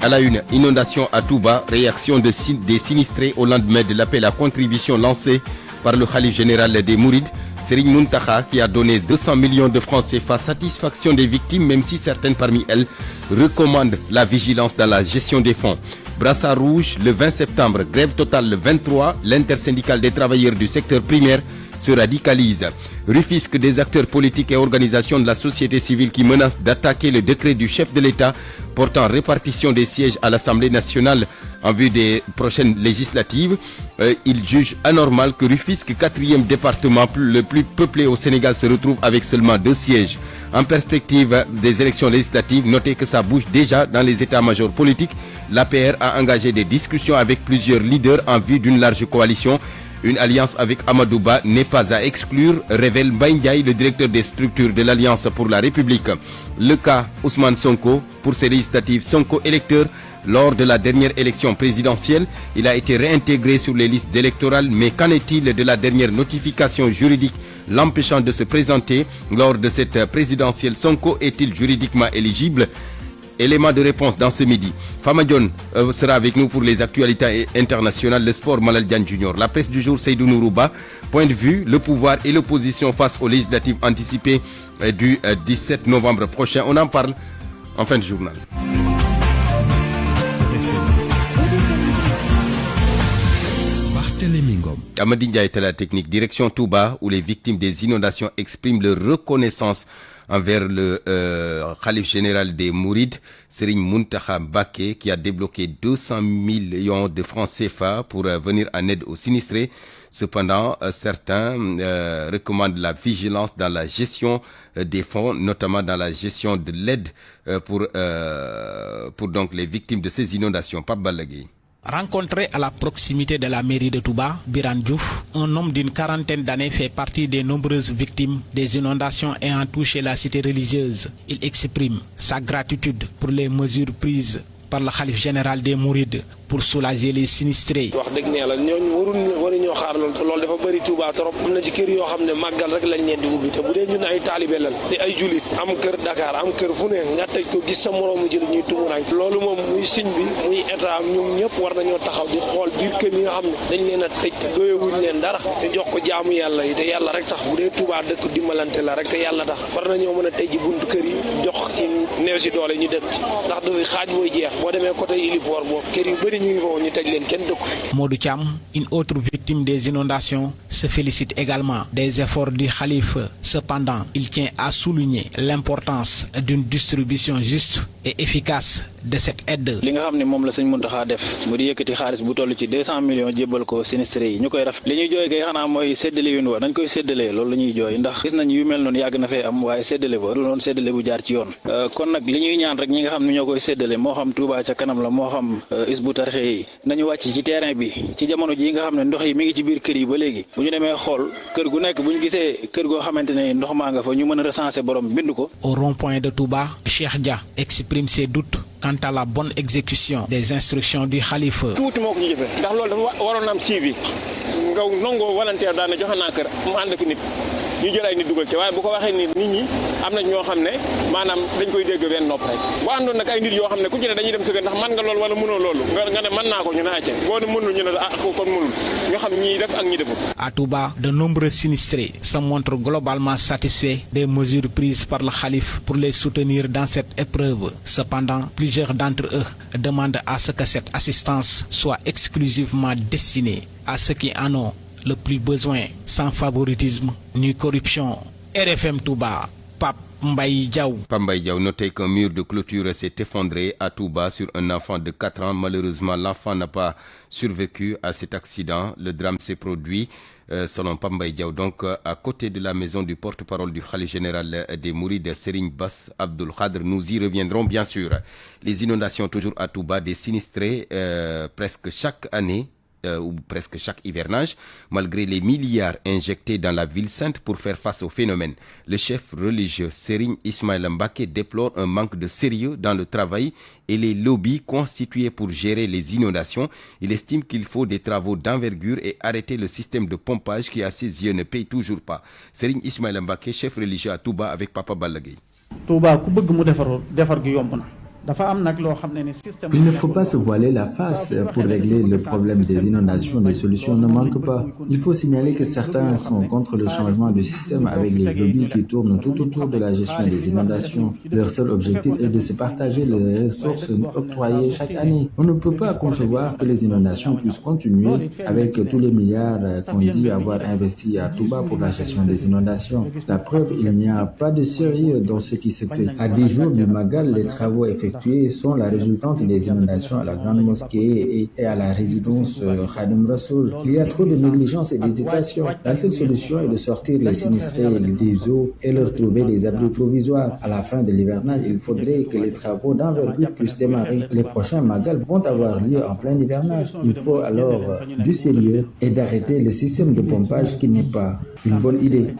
À la une, inondation à Touba, réaction des sinistrés au lendemain de l'appel à contribution lancé par le khalife général des Mourides, Serigne Mountakha, qui a donné 200 millions de francs CFA, satisfaction des victimes, même si certaines parmi elles recommandent la vigilance dans la gestion des fonds. Brassard rouge le 20 septembre, grève totale le 23, l'intersyndicale des travailleurs du secteur primaire se radicalise. Rufisque des acteurs politiques et organisations de la société civile qui menacent d'attaquer le décret du chef de l'État portant répartition des sièges à l'Assemblée nationale en vue des prochaines législatives. Ils jugent anormal que Rufisque, 4e département le plus peuplé au Sénégal, se retrouve avec seulement 2 sièges. En perspective des élections législatives, notez que ça bouge déjà dans les états-majors politiques. L'APR a engagé des discussions avec plusieurs leaders en vue d'une large coalition. Une alliance avec Amadou Ba n'est pas à exclure, révèle Mbaye Ndiaye, le directeur des structures de l'Alliance pour la République. Le cas Ousmane Sonko, pour ces législatives, Sonko électeur, lors de la dernière élection présidentielle, il a été réintégré sur les listes électorales, mais qu'en est-il de la dernière notification juridique l'empêchant de se présenter lors de cette présidentielle? Sonko est-il juridiquement éligible? Élément de réponse dans ce midi. Fama Dione sera avec nous pour les actualités internationales, le sport Malal Diagne Junior. La presse du jour, Seydou Nourouba. Point de vue, le pouvoir et l'opposition face aux législatives anticipées du 17 novembre prochain. On en parle en fin de journal. Amadi Ndiaye est la technique. Direction Touba, où les victimes des inondations expriment leur reconnaissance envers le khalife général des Mourides, Serigne Mountakha Mbacké, qui a débloqué 200 millions de francs CFA pour venir en aide aux sinistrés. Cependant, certains recommandent la vigilance dans la gestion des fonds, notamment dans la gestion de l'aide pour donc les victimes de ces inondations. Pape Balagué. Rencontré à la proximité de la mairie de Touba, Biran Diouf, un homme d'une 40aine d'années, fait partie des nombreuses victimes des inondations ayant touché la cité religieuse. Il exprime sa gratitude pour les mesures prises par le khalife général des Mourides pour soulager les sinistrés. wax dëgg ne la ñooñu waruñoo xaar loolu dafa bëri Touba trop. am na ci kër yoo xam ne màggal rek lañ leen di ubbi te bu dee ñun ay taalibe lan te ay julit am kër Dakar am kër fu ne nga tëj ko gis sa moroomu julit ñuy tumuraañ loolu moom muy siñ bi muy état ñoom ñëpp war nañoo taxaw di xool biir kër yi nga xam ne dañ leen a tëj te doyewuñ leen dara ñu jox ko jaamu yàlla yi te yàlla rek tax bu dee Touba dëkk dimbalante la rek te yàlla tax war nañoo mën a tëj ji buntu kër yi jox ci néew si doole ñu dëkk ci ndax dafay xaaj mooy jeex boo demee côté Ilipor boobu kër yu bëri ñu ngi foofu ñu tëj leen kenn dëkku fi. Modou Thiam, une autre victime des inondations, se félicite également des efforts du khalife. Cependant, il tient à souligner l'importance d'une distribution juste et efficace de cette aide. li nga xam ne moom la sëñ Mountakha def mu di yëkkati xaalis bu toll ci 200 millions jébbal ko sinistré yi ñu koy raf li ñuy jooy kay xanaa mooy séddale yu ñu war dañ koy séddalee loolu la ñuy jooy ndax gis nañ yu mel noonu yàgg na fee am waaye séddale ba du doon séddale bu jaar ci yoon kon nag li ñuy ñaan rek ñi nga xam ne ñoo koy séddale moo xam Touba ca kanam la moo xam Hizbut Tarqiyyah yi nañu wàcc ci terrain bi ci jamono ji nga xam ne ndox yi mi ngi ci biir kër yi ba léegi bu ñu demee xool kër gu nekk bu ñu gisee kër goo xamante ne ndox maa nga fa ñu mën a recenser borom bind ko. Au rond-point de Touba, Cheikh Dia exprime ses doutes quant à la bonne exécution des instructions du khalife. tuuti moo ko ñu jëfee ndax loolu dafa waroon am suivi nga nangoo volontaire daal ne joxe naa kër mu ànd ak nit ñu jël ay nit dugal ci waaye bu ko waxee ni nit ñi am na ñoo xam ne maanaam dañ koy dégg benn nopp rek bu àndoon nag ay nit yoo xam ne ku ci ne dañuy dem sa kër ndax mën nga loolu wala mënoo loolu nga ne mën naa ko ñu ne acce boo ne mënul ñu ne kon mënul ñu xam ñi def ak ñi deful. À Touba, de nombreux sinistrés se montrent globalement satisfaits des mesures prises par le khalife pour les soutenir dans cette épreuve. Cependant, plusieurs d'entre eux demandent à ce que cette assistance soit exclusivement destinée à ceux qui en ont le plus besoin, sans favoritisme ni corruption. RFM Touba, Pape Mbaye Diaw. Pape Mbaye Diaw, notez qu'un mur de clôture s'est effondré à Touba sur un enfant de 4 ans. Malheureusement, l'enfant n'a pas survécu à cet accident. Le drame s'est produit selon Pape Mbaye Diaw, donc à côté de la maison du porte-parole du khalife général des Mourides, Serigne Bass Abdoul Khadr. Nous y reviendrons bien sûr. Les inondations toujours à Touba, des sinistrés presque chaque année. Ou presque chaque hivernage, malgré les milliards injectés dans la ville sainte pour faire face au phénomène. Le chef religieux Serigne Ismaïla Mbacké déplore un manque de sérieux dans le travail et les lobbies constitués pour gérer les inondations. Il estime qu'il faut des travaux d'envergure et arrêter le système de pompage qui, à ses yeux, ne paye toujours pas. Serigne Ismaïla Mbacké, chef religieux à Touba, avec Papa Balagué. Il ne faut pas se voiler la face. Pour régler le problème des inondations, des solutions ne manquent pas. Il faut signaler que certains sont contre le changement de système avec les lobbies qui tournent tout autour de la gestion des inondations. Leur seul objectif est de se partager les ressources octroyées chaque année. On ne peut pas concevoir que les inondations puissent continuer avec tous les milliards qu'on dit avoir investis à Touba pour la gestion des inondations. La preuve, il n'y a pas de sérieux dans ce qui se fait. À 10 jours du Magal, les travaux effectués sont la résultante des inondations à la grande mosquée et à la résidence Khadim Rassoul. Il y a trop de négligence et d'hésitation. La seule solution est de sortir les sinistrés des eaux et leur trouver des abris provisoires. À la fin de l'hivernage, il faudrait que les travaux d'envergure puissent démarrer. Les prochains Magal vont avoir lieu en plein hivernage. Il faut alors du sérieux et d'arrêter le système de pompage qui n'est pas une bonne idée.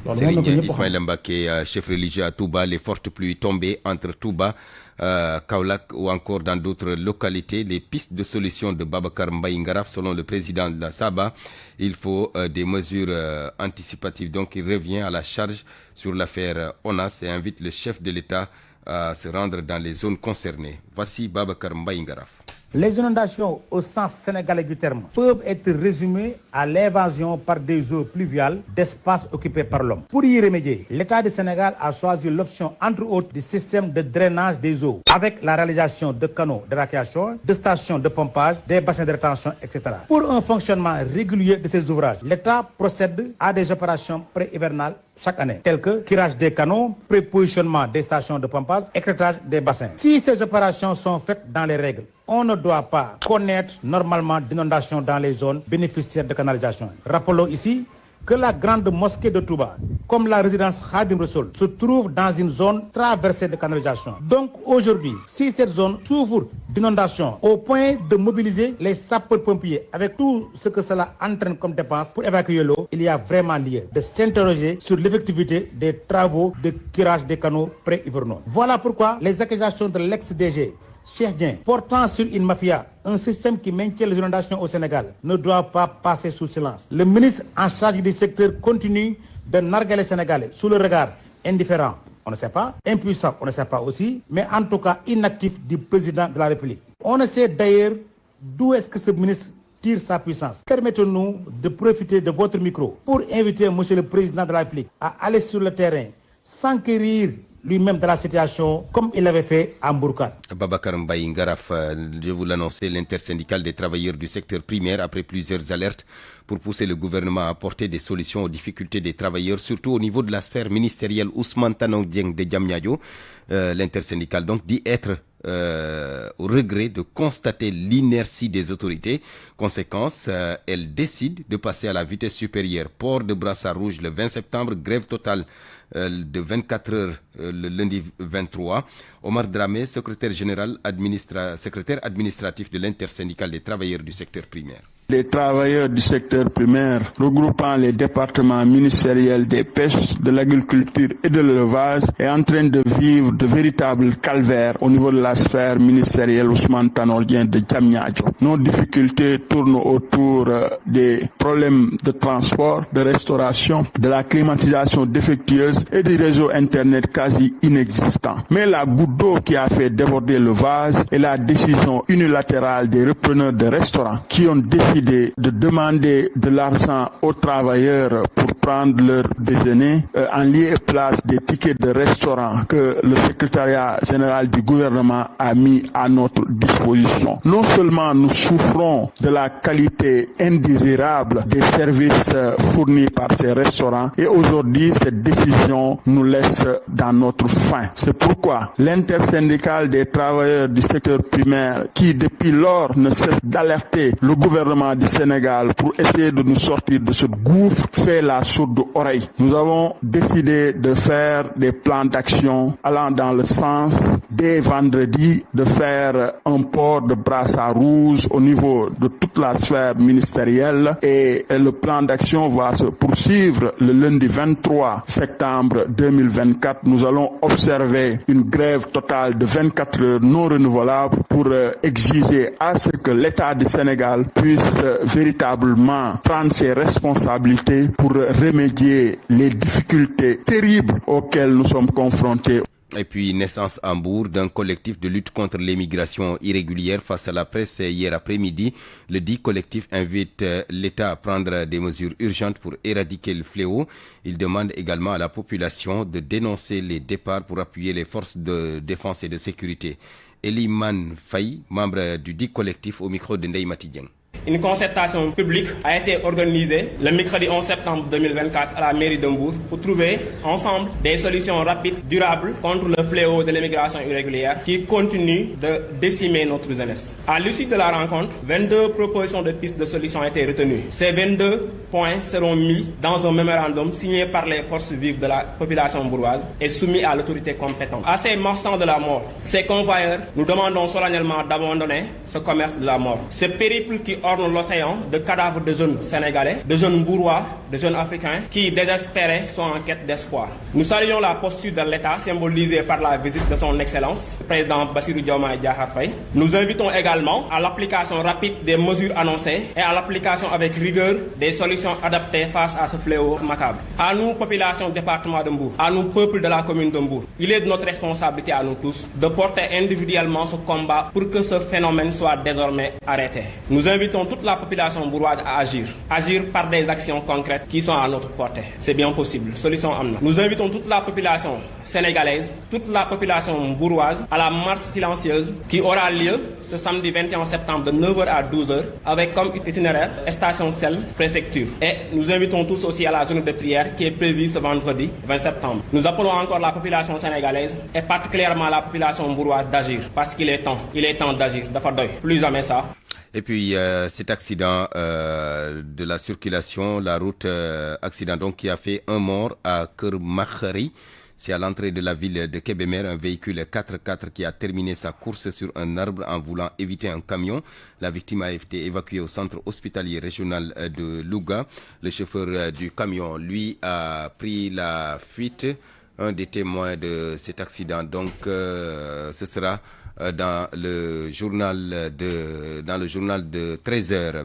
Serigne Ismaïla Mbacké, chef religieux à Touba, les fortes pluies tombées entre Touba, Kaolack ou encore dans d'autres localités, les pistes de solution de Babacar Mbaye Ngaraf selon le président de la Saba, il faut des mesures anticipatives. Donc il revient à la charge sur l'affaire ONAS et invite le chef de l'État à se rendre dans les zones concernées. Voici Babacar Mbaye Ngaraf. Les inondations au sens sénégalais du terme peuvent être résumées à l'invasion par des eaux pluviales d'espaces occupés par l'homme. Pour y remédier, l'État du Sénégal a choisi l'option entre autres du système de drainage des eaux avec la réalisation de canaux d'évacuation, de stations de pompage, des bassins de rétention, etc. Pour un fonctionnement régulier de ces ouvrages, l'État procède à des opérations pré-hivernales chaque année, telles que curage des canaux, prépositionnement des stations de pompage, écrêtage des bassins. Si ces opérations sont faites dans les règles, on ne doit pas connaître normalement d'inondations dans les zones bénéficiaires de canalisation. Rappelons ici que la grande mosquée de Touba, comme la résidence Khadim Rassoul, se trouve dans une zone traversée de canalisation. Donc aujourd'hui, si cette zone souffre d'inondations au point de mobiliser les sapeurs-pompiers avec tout ce que cela entraîne comme dépense pour évacuer l'eau, il y a vraiment lieu de s'interroger sur l'effectivité des travaux de curage des canaux pré-hivernaux. Voilà pourquoi les accusations de l'ex-DG Cheikh Dieng, portant sur une mafia, un système qui maintient les inondations au Sénégal, ne doit pas passer sous silence. Le ministre en charge du secteur continue de narguer les Sénégalais sous le regard indifférent, on ne sait pas, impuissant, on ne sait pas aussi, mais en tout cas inactif du président de la République. On ne sait d'ailleurs d'où est-ce que ce ministre tire sa puissance. Permettez-nous de profiter de votre micro pour inviter monsieur le président de la République à aller sur le terrain, s'enquérir lui-même de la situation comme il l'avait fait à Mbourkat. Babacar Mbaye Ngaraf, je vous l'annonçais, l'intersyndicale des travailleurs du secteur primaire, après plusieurs alertes pour pousser le gouvernement à apporter des solutions aux difficultés des travailleurs, surtout au niveau de la sphère ministérielle. Ousmane Tanor Dieng de Diamniadio, l'intersyndicale donc dit être au regret de constater l'inertie des autorités. Conséquence, elle décide de passer à la vitesse supérieure. Port de brassard rouge le 20 septembre, grève totale de 24 heures le lundi 23. Omar Dramé, secrétaire administratif de l'intersyndicale des travailleurs du secteur primaire. Les travailleurs du secteur primaire, regroupant les départements ministériels des pêches, de l'agriculture et de l'élevage, est en train de vivre de véritables calvaires au niveau de la sphère ministérielle Ousmane Tanor Dieng de Diamniadio. Nos difficultés tournent autour des problèmes de transport, de restauration, de la climatisation défectueuse et du réseau Internet quasi inexistant. Mais la goutte d'eau qui a fait déborder le vase est la décision unilatérale des repreneurs de restaurants qui ont décidé de demander de l'argent aux travailleurs pour prendre leur déjeuner en lieu et place des tickets de restaurant que le secrétariat général du gouvernement a mis à notre disposition. Non seulement nous souffrons de la qualité indésirable des services fournis par ces restaurants, et aujourd'hui cette décision nous laisse dans notre faim. C'est pourquoi l'intersyndicale des travailleurs du secteur primaire, qui depuis lors ne cesse d'alerter le gouvernement du Sénégal pour essayer de nous sortir de ce gouffre, fait la sourde oreille. Nous avons décidé de faire des plans d'action allant dans le sens dès vendredi de faire un port de brassard rouge au niveau de toute la sphère ministérielle, et le plan d'action va se poursuivre le lundi 23 septembre 2024. Nous allons observer une grève totale de 24 heures non renouvelable pour exiger à ce que l'État du Sénégal puisse véritablement prendre ses responsabilités pour remédier les difficultés terribles auxquelles nous sommes confrontés. Et puis, naissance à Mbour d'un collectif de lutte contre l'immigration irrégulière face à la presse hier après-midi. Le dit collectif invite l'État à prendre des mesures urgentes pour éradiquer le fléau. Il demande également à la population de dénoncer les départs pour appuyer les forces de défense et de sécurité. Eliman Faye, membre du dit collectif, au micro de Ndeye Mati Dieng. Une concertation publique a été organisée le mercredi 11 septembre 2024 à la mairie de Mbour pour trouver ensemble des solutions rapides, durables contre le fléau de l'immigration irrégulière qui continue de décimer notre jeunesse. À l'issue de la rencontre, 22 propositions de pistes de solutions ont été retenues. Ces 22 points seront mis dans un mémorandum signé par les forces vives de la population mbouroise et soumis à l'autorité compétente. À ces marchands de la mort, ces convoyeurs, nous demandons solennellement d'abandonner ce commerce de la mort. Ce périple qui orne l'océan de cadavres de jeunes sénégalais, de jeunes mbourois, de jeunes africains qui, désespérés, sont en quête d'espoir. Nous saluons la posture de l'État symbolisée par la visite de son Excellence, le président Bassirou Diomaye Diakhar Faye. Nous invitons également à l'application rapide des mesures annoncées et à l'application avec rigueur des solutions adaptées face à ce fléau macabre. À nous, population du département de Mbour, à nous, peuple de la commune de Mbour, il est de notre responsabilité à nous tous de porter individuellement ce combat pour que ce phénomène soit désormais arrêté. Nous invitons toute la population mbouroise à agir par des actions concrètes qui sont à notre portée. C'est bien possible. Solution amna. Nous invitons toute la population sénégalaise, toute la population mbouroise à la marche silencieuse qui aura lieu ce samedi 21 septembre de 9h à 12h avec comme itinéraire station Sel, préfecture. Et nous invitons tous aussi à la journée de prière qui est prévue ce vendredi 20 septembre. Nous appelons encore la population sénégalaise et particulièrement la population mbouroise d'agir parce qu'il est temps d'agir. Plus jamais ça. Et puis cet accident de la circulation, la route accident donc qui a fait un mort à Keur Makhari. C'est à l'entrée de la ville de Kébémer, un véhicule 4x4 qui a terminé sa course sur un arbre en voulant éviter un camion. La victime a été évacuée au centre hospitalier régional de Louga. Le chauffeur du camion, lui, a pris la fuite. Un des témoins de cet accident, donc ce sera dans le journal de 13h.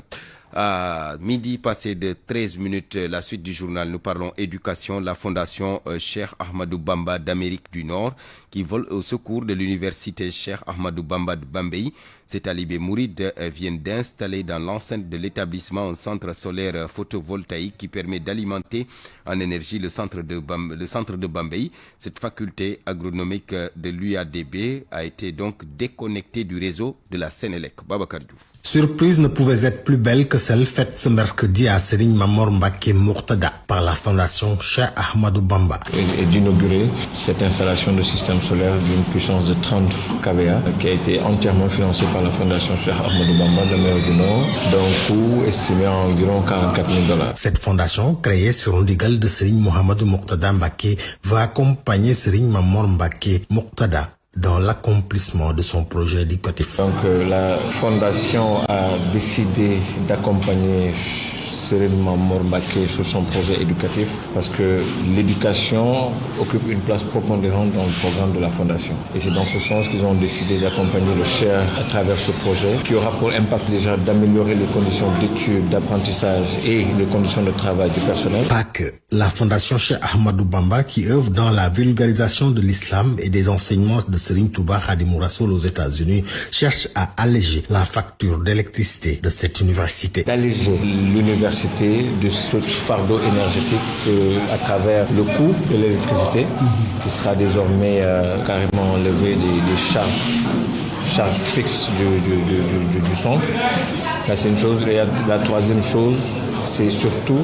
À midi passé de 13 minutes, la suite du journal, nous parlons éducation. La fondation Cheikh Ahmadou Bamba d'Amérique du Nord qui vole au secours de l'université Cheikh Ahmadou Bamba de Bambey. Ces talibés mourides viennent d'installer dans l'enceinte de l'établissement un centre solaire photovoltaïque qui permet d'alimenter en énergie le centre de Bambey. Cette faculté agronomique de l'UADB a été donc déconnectée du réseau de la Sénélec. Babacar Diouf. Surprise ne pouvait être plus belle que celle faite ce mercredi à Serigne Mamor Mbacké Mourtada par la fondation Cheikh Ahmadou Bamba. Et d'inaugurer cette installation de système solaire d'une puissance de 30 kVA qui a été entièrement financée par la fondation Cheikh Ahmadou Bamba d'Amérique du Nord d'un coût estimé à environ $44 000. Cette fondation, créée sur l'indigal de Serigne Mohamedou Mourtada Mbacké, va accompagner Serigne Mamor Mbacké Mourtada dans l'accomplissement de son projet éducatif. Donc la fondation a décidé d'accompagner Serigne Mamor Mbacké sur son projet éducatif parce que l'éducation occupe une place prépondérante dans le programme de la fondation. Et c'est dans ce sens qu'ils ont décidé d'accompagner le Cheikh à travers ce projet qui aura pour impact déjà d'améliorer les conditions d'études, d'apprentissage et les conditions de travail du personnel. Pas que. La fondation Cheikh Ahmadou Bamba qui œuvre dans la vulgarisation de l'islam et des enseignements de Serigne Touba Khadimou Rassoul aux États-Unis cherche à alléger la facture d'électricité de cette université. D'alléger l'université de ce fardeau énergétique à travers le coût de l'électricité qui sera désormais carrément enlevé des charges fixes du centre. Là, c'est une chose. Et la troisième chose, c'est surtout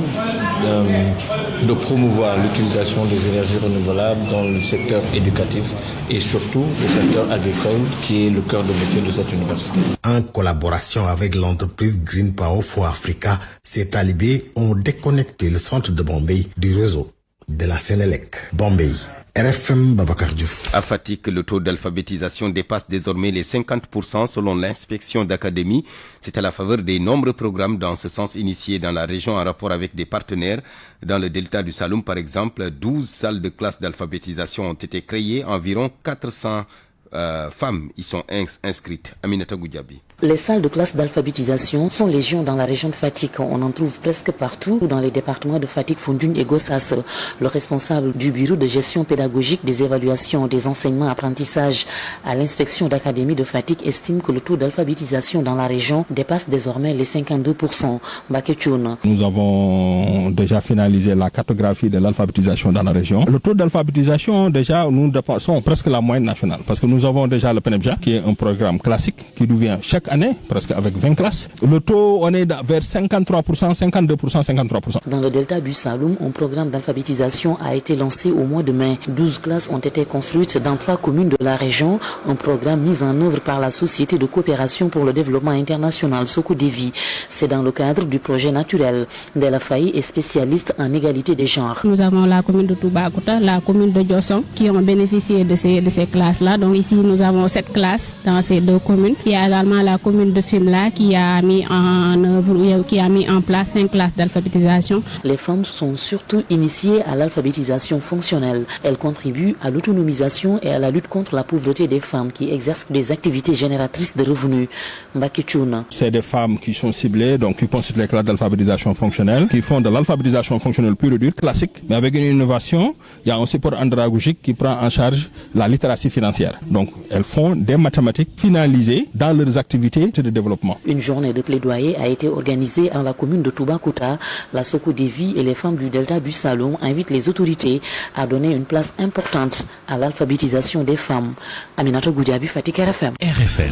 de promouvoir l'utilisation des énergies renouvelables dans le secteur éducatif et surtout le secteur agricole qui est le cœur de métier de cette université. En collaboration avec l'entreprise Green Power for Africa, ces talibés ont déconnecté le centre de Bambey du réseau de la Sénélec. Bambey. RFM Babacar Diouf. À Fatick, le taux d'alphabétisation dépasse désormais les 50% selon l'inspection d'académie. C'est à la faveur des nombreux programmes dans ce sens initiés dans la région en rapport avec des partenaires. Dans le delta du Saloum, par exemple, 12 salles de classe d'alphabétisation ont été créées. Environ 400 femmes y sont inscrites. Aminata Goudiaby. Les salles de classe d'alphabétisation sont légion dans la région de Fatick. On en trouve presque partout dans les départements de Fatick, Foundiougne et Gossas. Le responsable du bureau de gestion pédagogique des évaluations des enseignements apprentissages à l'inspection d'académie de Fatick estime que le taux d'alphabétisation dans la région dépasse désormais les 52%. Baketchoun. Nous avons déjà finalisé la cartographie de l'alphabétisation dans la région. Le taux d'alphabétisation, déjà, nous dépassons presque la moyenne nationale parce que nous avons déjà le PNEBJA qui est un programme classique qui nous vient chaque année, presque avec 20 classes. Le taux, on est vers 53%, 52%, 53%. Dans le delta du Saloum, un programme d'alphabétisation a été lancé au mois de mai. 12 classes ont été construites dans 3 communes de la région. Un programme mis en œuvre par la Société de coopération pour le développement international Sokodevi. C'est dans le cadre du projet naturel. Della Faye est spécialiste en égalité des genres. Nous avons la commune de Toubacouta, la commune de Diossong qui ont bénéficié de ces classes-là. Donc ici, nous avons 7 classes dans ces 2 communes. Il y a également la commune de Fimela qui a mis en œuvre, qui a mis en place 5 classes d'alphabétisation. Les femmes sont surtout initiées à l'alphabétisation fonctionnelle. Elles contribuent à l'autonomisation et à la lutte contre la pauvreté des femmes qui exercent des activités génératrices de revenus. Mbaketchoun. C'est des femmes qui sont ciblées, donc qui constituent les classes d'alphabétisation fonctionnelle, qui font de l'alphabétisation fonctionnelle pure et dure, classique, mais avec une innovation. Il y a un support andragogique qui prend en charge la littératie financière. Donc elles font des mathématiques finalisées dans leurs activités de développement. Une journée de plaidoyer a été organisée dans la commune de Toubacouta. La Sokodevi et les femmes du delta du Saloum invitent les autorités à donner une place importante à l'alphabétisation des femmes. Aminata Goudiaby, Fatick RFM. RFM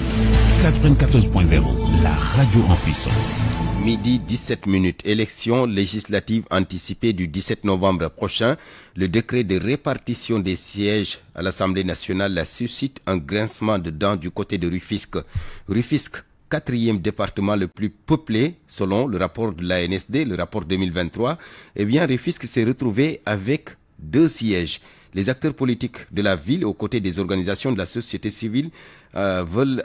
94.0, la radio en puissance. Midi 17 minutes, élection législative anticipée du 17 novembre prochain. Le décret de répartition des sièges à l'Assemblée nationale suscite un grincement de dents du côté de Rufisque. Rufisque, 4e département le plus peuplé selon le rapport de l'ANSD, le rapport 2023. Eh bien, Rufisque s'est retrouvé avec 2 sièges. Les acteurs politiques de la ville, aux côtés des organisations de la société civile, veulent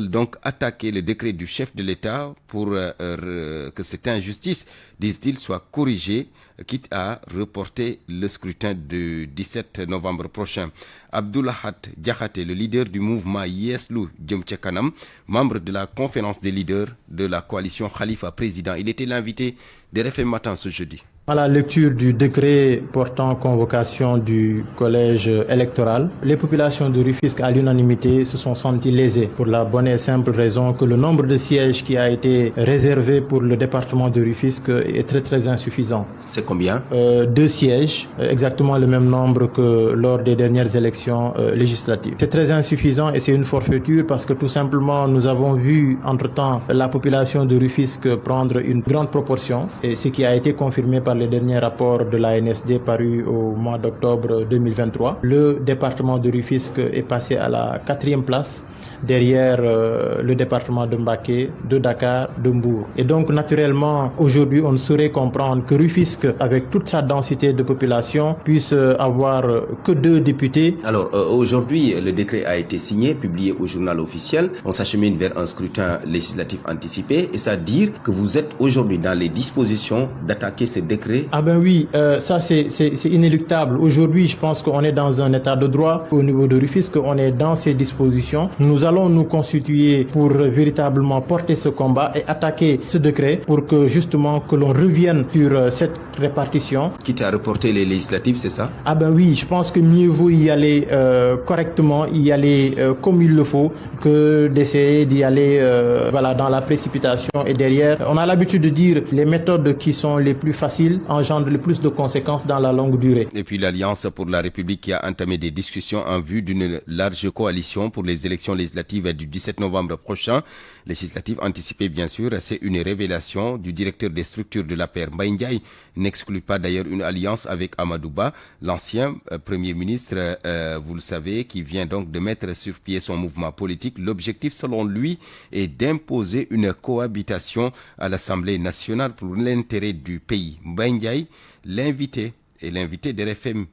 donc attaquer le décret du chef de l'État pour que cette injustice, disent-ils, soit corrigée, quitte à reporter le scrutin du 17 novembre prochain. Abdoulahat Diakhaté, le leader du mouvement Yeslu Jëm Ca Kanam, membre de la conférence des leaders de la coalition Khalifa Président, il était l'invité de RFM Matin ce jeudi. À la lecture du décret portant convocation du collège électoral, les populations de Rufisque à l'unanimité se sont senties lésées pour la bonne et simple raison que le nombre de sièges qui a été réservé pour le département de Rufisque est très insuffisant. C'est combien? 2 sièges, exactement le même nombre que lors des dernières élections législatives. C'est très insuffisant et c'est une forfaiture parce que tout simplement nous avons vu entre-temps la population de Rufisque prendre une grande proportion et ce qui a été confirmé par les derniers rapports de l'ANSD parus au mois d'octobre 2023. Le département de Rufisque est passé à la 4e place derrière le département de Mbacké, de Dakar, de Mbour. Et donc naturellement, aujourd'hui, on ne saurait comprendre que Rufisque, avec toute sa densité de population, puisse avoir que 2 députés. Alors aujourd'hui, le décret a été signé, publié au journal officiel. On s'achemine vers un scrutin législatif anticipé et ça dire que vous êtes aujourd'hui dans les dispositions d'attaquer ce décret. Ah ben oui, ça c'est inéluctable. Aujourd'hui, je pense qu'on est dans un état de droit. Au niveau de Rufisque, on est dans ces dispositions. Nous allons nous constituer pour véritablement porter ce combat et attaquer ce décret pour que justement que l'on revienne sur cette répartition. Quitte à reporter les législatives, c'est ça? Ah ben oui, je pense que mieux vaut y aller correctement, y aller comme il le faut, que d'essayer d'y aller dans la précipitation et derrière. On a l'habitude de dire les méthodes qui sont les plus faciles engendrent le plus de conséquences dans la longue durée. Et puis l'Alliance pour la République qui a entamé des discussions en vue d'une large coalition pour les élections législatives du 17 novembre prochain. Législative anticipée bien sûr, c'est une révélation du directeur des structures de l'APR. Mbaye Ndiaye n'exclut pas d'ailleurs une alliance avec Amadou Ba, l'ancien Premier ministre, vous le savez, qui vient donc de mettre sur pied son mouvement politique. L'objectif selon lui est d'imposer une cohabitation à l'Assemblée nationale pour l'intérêt du pays. Mbaye Ndiaye, l'invité d'RFM,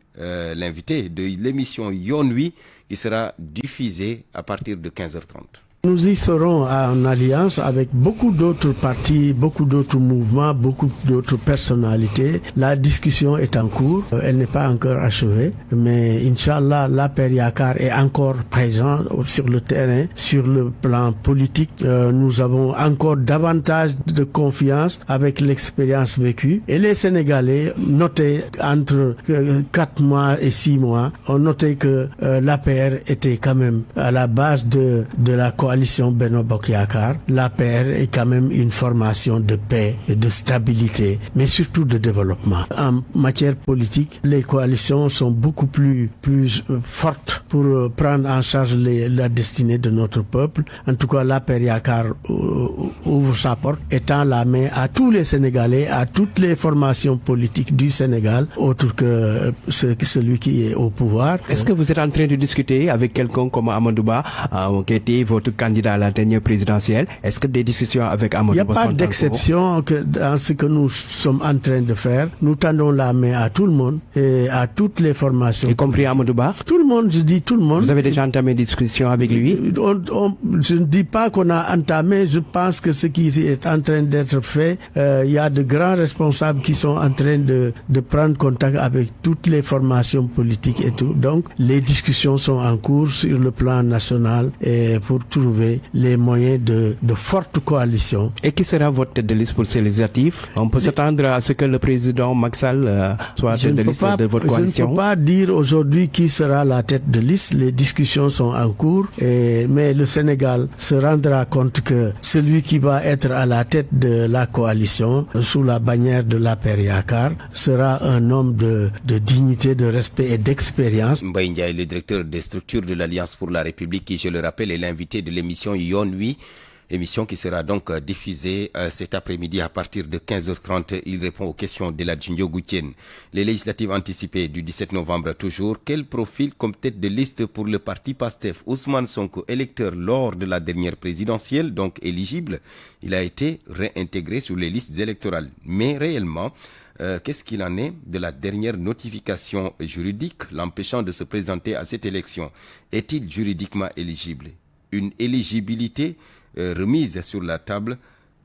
l'invité de l'émission Yoon Wi qui sera diffusée à partir de 15h30. Nous y serons en alliance avec beaucoup d'autres partis, beaucoup d'autres mouvements, beaucoup d'autres personnalités. La discussion est en cours, elle n'est pas encore achevée, mais Inch'Allah, l'APR Yakar est encore présent sur le terrain, sur le plan politique. Nous avons encore davantage de confiance avec l'expérience vécue. Et les Sénégalais notaient entre 4 mois et 6 mois, ont noté que l'APR était quand même à la base de la coalition Benno Bokk Yakaar. L'APR est quand même une formation de paix et de stabilité, mais surtout de développement. En matière politique, les coalitions sont beaucoup plus fortes pour prendre en charge la destinée de notre peuple. En tout cas, l'APR Yakar ouvre sa porte, étend la main à tous les Sénégalais, à toutes les formations politiques du Sénégal, autre que celui qui est au pouvoir. Est-ce que vous êtes en train de discuter avec quelqu'un comme Amadou Ba, qui était votre candidat à la dernière présidentielle? Est-ce que des discussions avec Amadou Ba sont en cours? Il n'y a pas d'exception dans ce que nous sommes en train de faire. Nous tendons la main à tout le monde et à toutes les formations. Y compris Amadou Ba? Tout le monde, je dis tout le monde. Vous avez déjà entamé des discussions avec lui? Je ne dis pas qu'on a entamé, je pense que ce qui est en train d'être fait, il y a de grands responsables qui sont en train de prendre contact avec toutes les formations politiques et tout. Donc, les discussions sont en cours sur le plan national et pour trouver les moyens de fortes coalitions. Et qui sera votre tête de liste pour ces législatives? On peut s'attendre à ce que le président Macky Sall soit tête de liste de votre coalition? Je ne peux pas dire aujourd'hui qui sera la tête de liste. Les discussions sont en cours, mais le Sénégal se rendra compte que celui qui va être à la tête de la coalition sous la bannière de l'APR Yakar sera un homme de dignité, de respect et d'expérience. Mbaye Ndiaye, le directeur des structures de l'Alliance pour la République, qui, je le rappelle, est l'invité de l'émission Yon Nuit, émission qui sera donc diffusée cet après-midi à partir de 15h30. Il répond aux questions de la Ndiogou Diène. Les législatives anticipées du 17 novembre toujours. Quel profil comme tête de liste pour le parti PASTEF? Ousmane Sonko, électeur lors de la dernière présidentielle, donc éligible, il a été réintégré sur les listes électorales. Mais réellement, qu'est-ce qu'il en est de la dernière notification juridique l'empêchant de se présenter à cette élection? Est-il juridiquement éligible? Une éligibilité remise sur la table,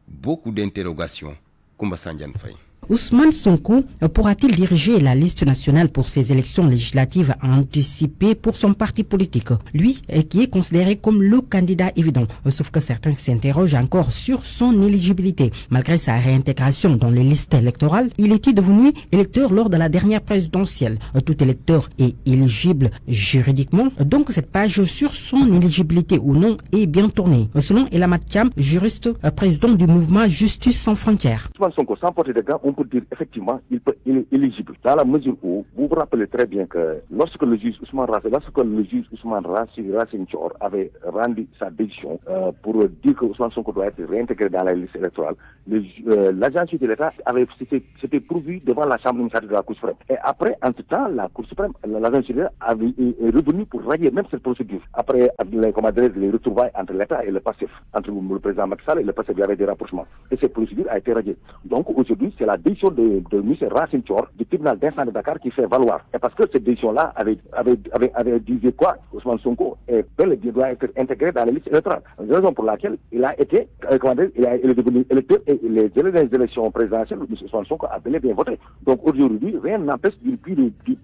beaucoup d'interrogations. Koumba Sandiane Faye. Ousmane Sonko pourra-t-il diriger la liste nationale pour ces élections législatives anticipées pour son parti politique? Lui, qui est considéré comme le candidat évident, sauf que certains s'interrogent encore sur son éligibilité. Malgré sa réintégration dans les listes électorales, il était devenu électeur lors de la dernière présidentielle. Tout électeur est éligible juridiquement, donc cette page sur son éligibilité ou non est bien tournée. Selon Elamad Thiam, juriste, président du mouvement Justice sans frontières. Ousmane Sonko, sans porter de gants, on peut dire effectivement il est éligible. Dans la mesure où vous vous rappelez très bien que lorsque le juge Ousmane Racine Thior avait rendu sa décision pour dire que Ousmane Sonko doit être réintégré dans la liste électorale, l'agence de l'État s'était pourvu devant la Chambre administrative de la Cour suprême. Et après, en ce temps, la Cour suprême, l'agence de l'État est revenue pour radier même cette procédure. Après, les retrouvailles entre l'État et le PASTEF, entre le président Macky Sall et le PASTEF, il y avait des rapprochements. Et cette procédure a été radiée. Donc aujourd'hui, c'est la décision de M. Racine Thior du tribunal d'instance de Dakar qui fait valoir. Et parce que cette décision-là avait dit quoi? Ousmane Sonko est bel et bien doit être intégré dans la liste électorale. Raison pour laquelle il a été, il est devenu électeur et les élections présidentielles, M. Ousmane Sonko a bel et bien voté. Donc aujourd'hui, rien n'empêche du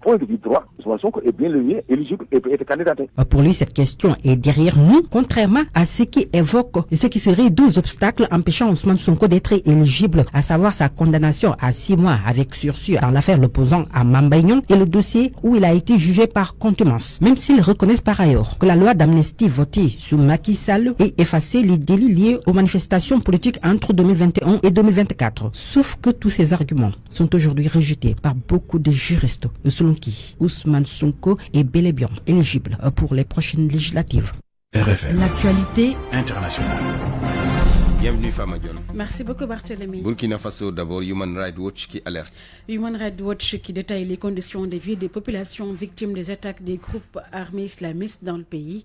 point de vue droit, Ousmane Sonko est bien éligible et peut être candidat. Pour lui, cette question est derrière nous, contrairement à ce qui évoque ce qui serait deux obstacles empêchant Ousmane Sonko d'être éligible, à savoir sa condamnation à 6 mois avec sursis dans l'affaire l'opposant à Mambaignon et le dossier où il a été jugé par contumace. Même s'ils reconnaissent par ailleurs que la loi d'amnistie votée sous Macky Sall ait effacé les délits liés aux manifestations politiques entre 2021 et 2024. Sauf que tous ces arguments sont aujourd'hui rejetés par beaucoup de juristes, selon qui Ousmane Sonko est bel et bien éligible pour les prochaines législatives. RFM. L'actualité internationale. Bienvenue Fama Dione. Merci beaucoup Barthélémy. Burkina Faso d'abord, Human Rights Watch qui alerte. Human Rights Watch qui détaille les conditions de vie des populations victimes des attaques des groupes armés islamistes dans le pays.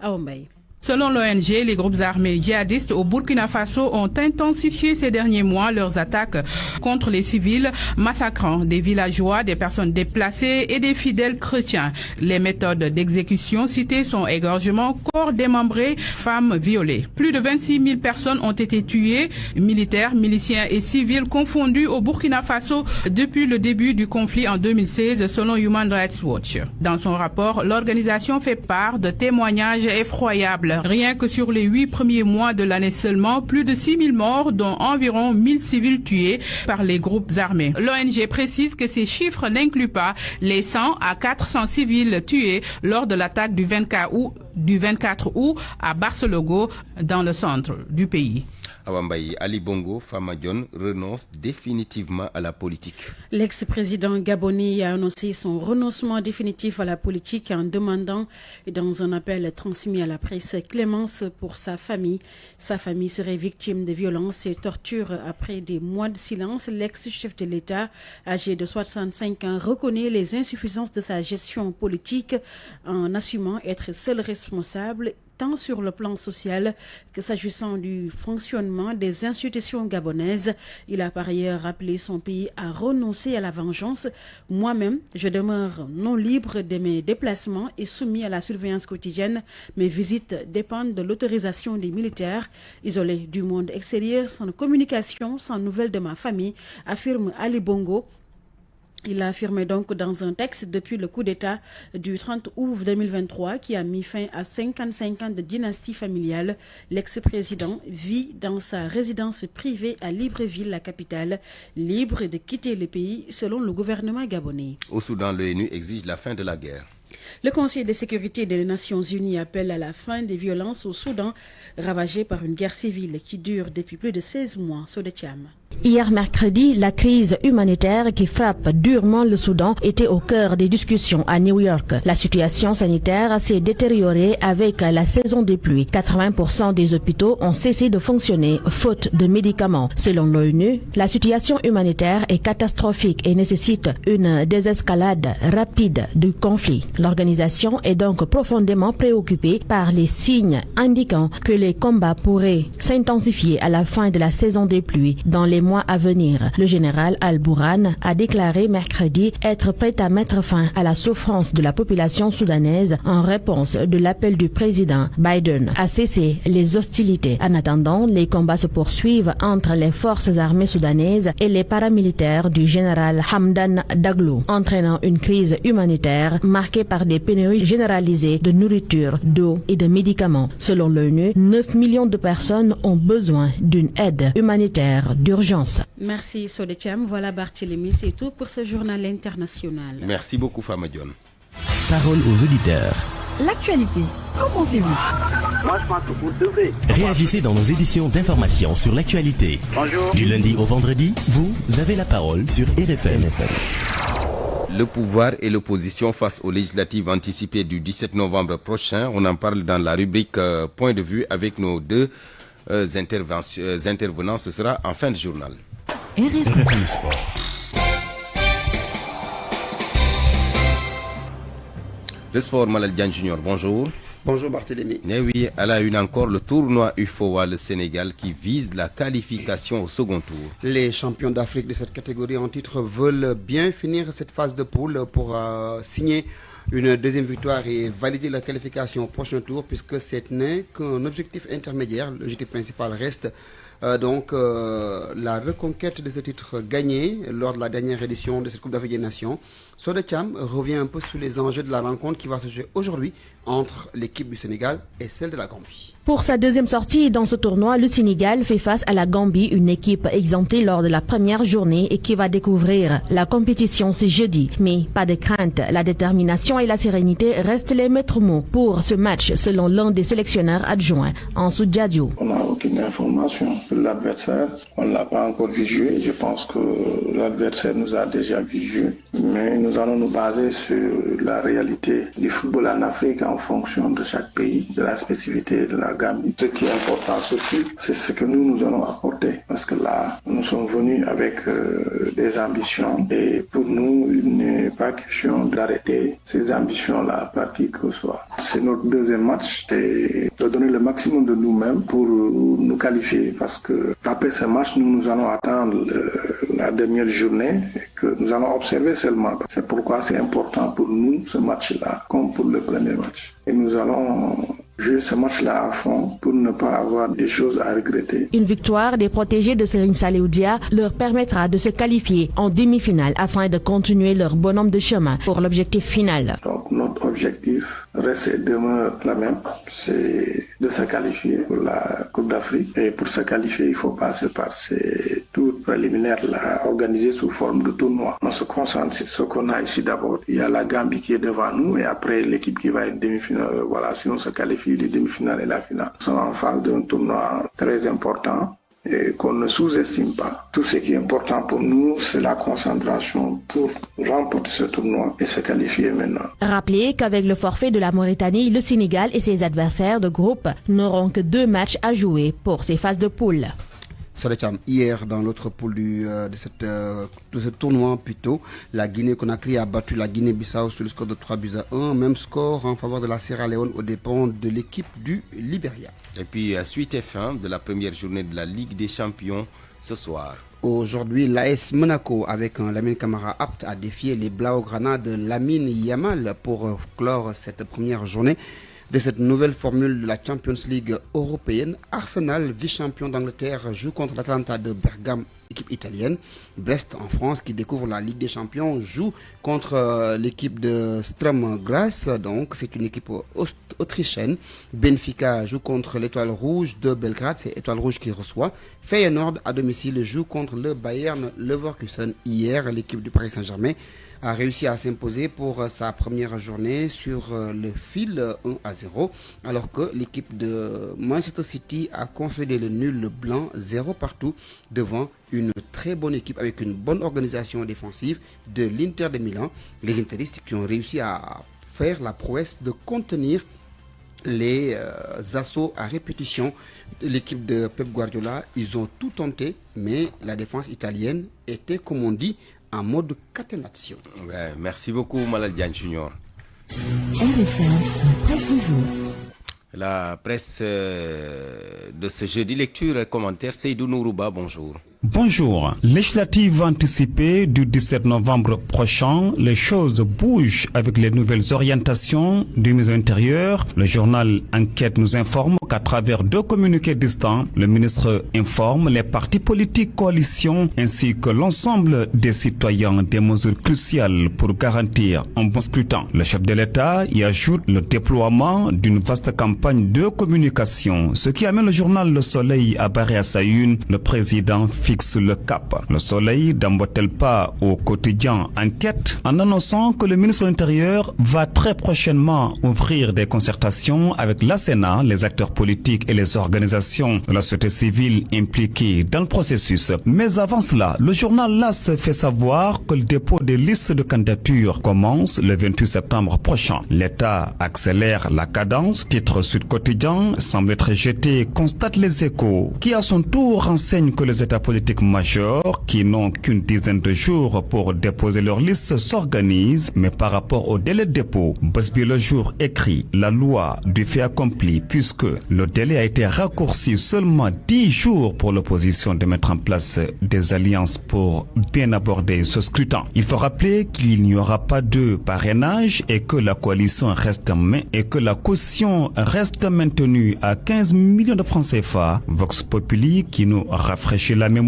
À Ombaye. Selon l'ONG, les groupes armés djihadistes au Burkina Faso ont intensifié ces derniers mois leurs attaques contre les civils, massacrant des villageois, des personnes déplacées et des fidèles chrétiens. Les méthodes d'exécution citées sont égorgement, corps démembrés, femmes violées. Plus de 26 000 personnes ont été tuées, militaires, miliciens et civils confondus au Burkina Faso depuis le début du conflit en 2016, selon Human Rights Watch. Dans son rapport, l'organisation fait part de témoignages effroyables. Rien que sur les 8 premiers mois de l'année seulement, plus de 6 000 morts, dont environ 1 000 civils tués par les groupes armés. L'ONG précise que ces chiffres n'incluent pas les 100 à 400 civils tués lors de l'attaque du 24 août à Barcelogo, dans le centre du pays. Awambaye, Ali Bongo Fama Dione renonce définitivement à la politique. L'ex-président gabonais a annoncé son renoncement définitif à la politique en demandant, dans un appel transmis à la presse, clémence pour sa famille. Sa famille serait victime de violences et tortures après des mois de silence. L'ex-chef de l'État, âgé de 65 ans, reconnaît les insuffisances de sa gestion politique en assumant être seul responsable tant sur le plan social que s'agissant du fonctionnement des institutions gabonaises. Il a par ailleurs appelé son pays à renoncer à la vengeance. Moi-même, je demeure non libre de mes déplacements et soumis à la surveillance quotidienne. Mes visites dépendent de l'autorisation des militaires. Isolé du monde extérieur, sans communication, sans nouvelles de ma famille, affirme Ali Bongo. Il a affirmé donc dans un texte depuis le coup d'État du 30 août 2023 qui a mis fin à 55 ans de dynastie familiale. L'ex-président vit dans sa résidence privée à Libreville, la capitale, libre de quitter le pays selon le gouvernement gabonais. Au Soudan, l'ONU exige la fin de la guerre. Le Conseil de sécurité des Nations Unies appelle à la fin des violences au Soudan, ravagé par une guerre civile qui dure depuis plus de 16 mois. Sodetiam. Hier mercredi, la crise humanitaire qui frappe durement le Soudan était au cœur des discussions à New York. La situation sanitaire s'est détériorée avec la saison des pluies. 80% des hôpitaux ont cessé de fonctionner faute de médicaments. Selon l'ONU, la situation humanitaire est catastrophique et nécessite une désescalade rapide du conflit. L'organisation est donc profondément préoccupée par les signes indiquant que les combats pourraient s'intensifier à la fin de la saison des pluies dans les mois à venir. Le général Al-Bourhan a déclaré mercredi être prêt à mettre fin à la souffrance de la population soudanaise en réponse de l'appel du président Biden à cesser les hostilités. En attendant, les combats se poursuivent entre les forces armées soudanaises et les paramilitaires du général Hamdan Daglo, entraînant une crise humanitaire marquée par des pénuries généralisées de nourriture, d'eau et de médicaments. Selon l'ONU, 9 millions de personnes ont besoin d'une aide humanitaire d'urgence. Merci Sodetiam. Voilà Barthélémy, c'est tout pour ce journal international. Merci beaucoup Fama Dione. Parole aux auditeurs. L'actualité, qu'en pensez-vous? Moi je pense que vous devez. Réagissez dans nos éditions d'information sur l'actualité. Bonjour. Du lundi au vendredi, vous avez la parole sur RFM. Le pouvoir et l'opposition face aux législatives anticipées du 17 novembre prochain. On en parle dans la rubrique Point de vue avec nos deux intervenants. Ce sera en fin de journal. RFM Sport. Le sport, Malal Diagne Junior, bonjour. Bonjour Barthélémy. Eh oui, à la une encore, le tournoi UFOA, le Sénégal, qui vise la qualification au second tour. Les champions d'Afrique de cette catégorie en titre veulent bien finir cette phase de poule pour signer une deuxième victoire et valider la qualification au prochain tour, puisque c'est n'est qu'un objectif intermédiaire. L'objectif principal reste la reconquête de ce titre gagné lors de la dernière édition de cette Coupe d'Afrique des Nations. Sodetiam revient un peu sur les enjeux de la rencontre qui va se jouer aujourd'hui entre l'équipe du Sénégal et celle de la Gambie. Pour sa deuxième sortie dans ce tournoi, le Sénégal fait face à la Gambie, une équipe exemptée lors de la première journée et qui va découvrir la compétition ce jeudi. Mais pas de crainte, la détermination et la sérénité restent les maîtres mots pour ce match, selon l'un des sélectionneurs adjoints, Ansou Diadio. On n'a aucune information sur l'adversaire, on ne l'a pas encore vu jouer. Je pense que l'adversaire nous a déjà vu jouer, mais nous allons nous baser sur la réalité du football en Afrique en fonction de chaque pays, de la spécificité de la Gambie. Ce qui est important surtout, c'est ce que nous allons apporter. Parce que là, nous sommes venus avec des ambitions et pour nous, il n'est pas question d'arrêter ces ambitions-là par qui que ce soit. C'est notre deuxième match, c'est de donner le maximum de nous-mêmes pour nous qualifier parce que après ce match, nous allons attendre la dernière journée et que nous allons observer seulement. C'est pourquoi c'est important pour nous ce match-là comme pour le premier match. Et nous allons jouer ce match-là à fond pour ne pas avoir des choses à regretter. Une victoire des protégés de Serigne Saliou Dia leur permettra de se qualifier en demi-finale afin de continuer leur bonhomme de chemin pour l'objectif final. Donc notre objectif reste et demeure la même, c'est de se qualifier pour la Coupe d'Afrique. Et pour se qualifier, il faut passer par ces tours préliminaires-là organisés sous forme de tournoi. On se concentre sur ce qu'on a ici d'abord. Il y a la Gambie qui est devant nous et après l'équipe qui va être demi-finale. Voilà, si on se qualifie les demi-finales et la finale. Nous sommes en phase d'un tournoi très important et qu'on ne sous-estime pas. Tout ce qui est important pour nous, c'est la concentration pour remporter ce tournoi et se qualifier maintenant. Rappelez qu'avec le forfait de la Mauritanie, le Sénégal et ses adversaires de groupe n'auront que 2 matchs à jouer pour ces phases de poule. Hier, dans l'autre poule de ce tournoi, plutôt, la Guinée-Conakry a battu la Guinée-Bissau sur le score de 3-1. Même score en faveur de la Sierra Leone aux dépens de l'équipe du Libéria. Et puis, suite et fin de la première journée de la Ligue des Champions ce soir. Aujourd'hui, l'AS Monaco, avec un Lamine Camara apte à défier les Blaugrana de Lamine Yamal pour clore cette première journée de cette nouvelle formule de la Champions League européenne. Arsenal, vice-champion d'Angleterre, joue contre l'Atalanta de Bergame, équipe italienne. Brest en France, qui découvre la Ligue des Champions, joue contre l'équipe de Sturm Graz, donc c'est une équipe autrichienne. Benfica joue contre l'Étoile Rouge de Belgrade, c'est Étoile Rouge qui reçoit. Feyenoord à domicile joue contre le Bayern Leverkusen. Hier, l'équipe du Paris Saint-Germain a réussi à s'imposer pour sa première journée sur le fil 1-0, alors que l'équipe de Manchester City a concédé le nul blanc 0 partout devant une très bonne équipe avec une bonne organisation défensive de l'Inter de Milan. Les interistes qui ont réussi à faire la prouesse de contenir les assauts à répétition de l'équipe de Pep Guardiola. Ils ont tout tenté, mais la défense italienne était, comme on dit, en mode catenation. Ouais, merci beaucoup, Malal Diagne Junior. La presse de ce jeudi, lecture et commentaire, Seydou Nourouba, bonjour. Bonjour. Législative anticipée du 17 novembre prochain, les choses bougent avec les nouvelles orientations du ministre de l'Intérieur. Le journal Enquête nous informe qu'à travers 2 communiqués distants, le ministre informe les partis politiques, coalitions ainsi que l'ensemble des citoyens des mesures cruciales pour garantir un bon scrutin. Le chef de l'État y ajoute le déploiement d'une vaste campagne de communication, ce qui amène le journal Le Soleil à barrer à sa une le président fixe le cap. Le Soleil n'emboîte pas au quotidien Enquête en annonçant que le ministre de l'Intérieur va très prochainement ouvrir des concertations avec la Sénat, les acteurs politiques et les organisations de la société civile impliquées dans le processus. Mais avant cela, le journal LAS fait savoir que le dépôt des listes de candidatures commence le 28 septembre prochain. L'État accélère la cadence. Titre Sud Quotidien semble être jeté, constate Les Échos, qui à son tour renseigne que les États politiques majeurs qui n'ont qu'une dizaine de jours pour déposer leur liste s'organisent, mais par rapport au délai de dépôt, Busby Le Jour écrit la loi du fait accompli puisque le délai a été raccourci seulement 10 jours pour l'opposition de mettre en place des alliances pour bien aborder ce scrutin. Il faut rappeler qu'il n'y aura pas de parrainage et que la coalition reste et que la caution reste maintenue à 15 millions de francs CFA. Vox Populi, qui nous rafraîchit la mémoire,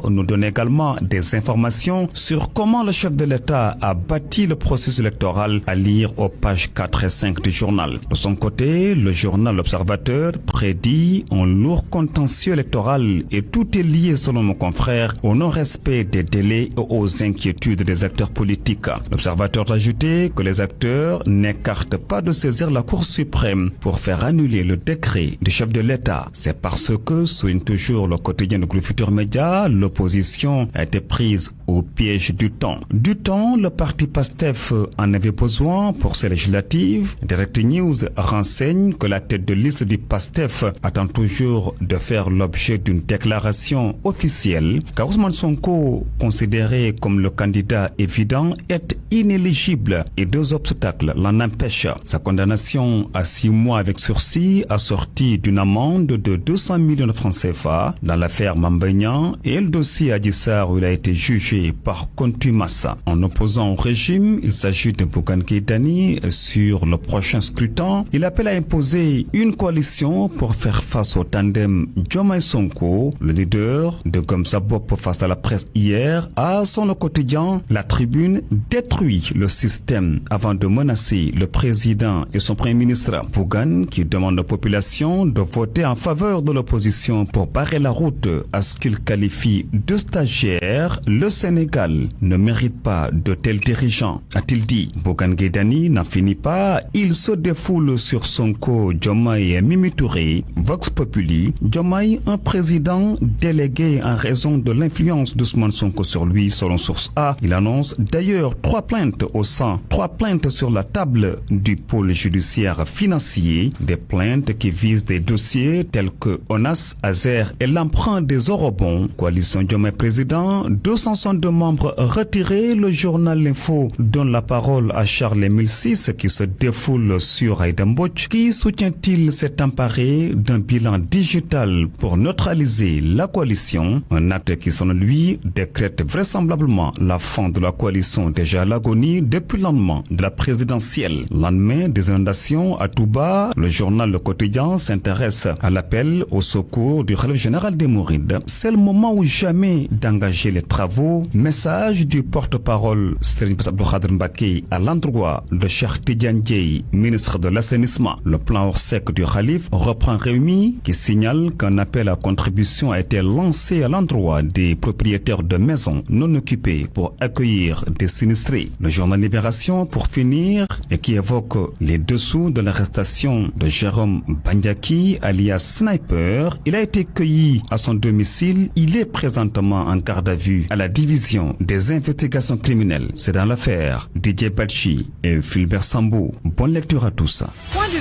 nous donne également des informations sur comment le chef de l'État a bâti le processus électoral, à lire aux pages 4 et 5 du journal. De son côté, le journal L'Observateur prédit un lourd contentieux électoral et tout est lié, selon mon confrère, au non-respect des délais et aux inquiétudes des acteurs politiques. L'Observateur a ajouté que les acteurs n'écartent pas de saisir la Cour suprême pour faire annuler le décret du chef de l'État. C'est parce que, souligne toujours le quotidien de groupe Futur Média, médias, l'opposition a été prise au piège du temps. Du temps, le parti PASTEF en avait besoin pour ces législatives. Direct News renseigne que la tête de liste du PASTEF attend toujours de faire l'objet d'une déclaration officielle, car Ousmane Sonko, considéré comme le candidat évident, est inéligible et 2 obstacles l'en empêchent. Sa condamnation à 6 mois avec sursis assortie d'une amende de 200 millions de francs CFA dans l'affaire Mamba Niang et le dossier Adji Sarr où il a été jugé par contumace. En opposant au régime, il s'agit de Bougane Gueye Dany. Sur le prochain scrutin, il appelle à imposer une coalition pour faire face au tandem Diomaye Sonko. Le leader de Gomza Bop face à la presse hier a son le quotidien La Tribune détruit le système avant de menacer le président et son premier ministre. Bougane qui demande aux populations de voter en faveur de l'opposition pour barrer la route à ce qu'il qualifie de stagiaire. Le Sénégal ne mérite pas de tels dirigeants, a-t-il dit. Bougane Gueye Dany n'en finit pas. Il se défoule sur Sonko, Diomaye et Mimi Touré. Vox Populi, Diomaye, un président délégué en raison de l'influence d'Ousmane Sonko sur lui, selon Source A. Il annonce d'ailleurs 3 plaintes au sang, 3 plaintes sur la table du pôle judiciaire financier, des plaintes qui visent des dossiers tels que ONAS, Azer et l'emprunt des eurobonds. Coalition Diomaye président, 262 membres retirés. Le journal L'Info donne la parole à Charles-Émile Ciss qui se défoule sur Aïda Mbodj. Qui soutient-il s'est emparé d'un bilan digital pour neutraliser la coalition? Un acte qui, selon lui, décrète vraisemblablement la fin de la coalition déjà à l'agonie depuis le lendemain de la présidentielle. Lendemain des inondations à Touba, le journal Le Quotidien s'intéresse à l'appel au secours du khalife général des Mourides. C'est le moment ou jamais d'engager les travaux. Message du porte-parole Serigne Bass Abdou Khadre Mbacké à l'endroit de Cheikh Tidiane Dièye, ministre de l'Assainissement. Le plan hors sec du khalife reprend Rewmi qui signale qu'un appel à contribution a été lancé à l'endroit des propriétaires de maisons non occupées pour accueillir des sinistrés. Le journal Libération, pour finir, et qui évoque les dessous de l'arrestation de Jérôme Bandiaki, alias Sniper. Il a été cueilli à son domicile. Il est présentement en garde à vue à la division des investigations criminelles. C'est dans l'affaire Didier Badji et Fulbert Sambou. Bonne lecture à tous. Point de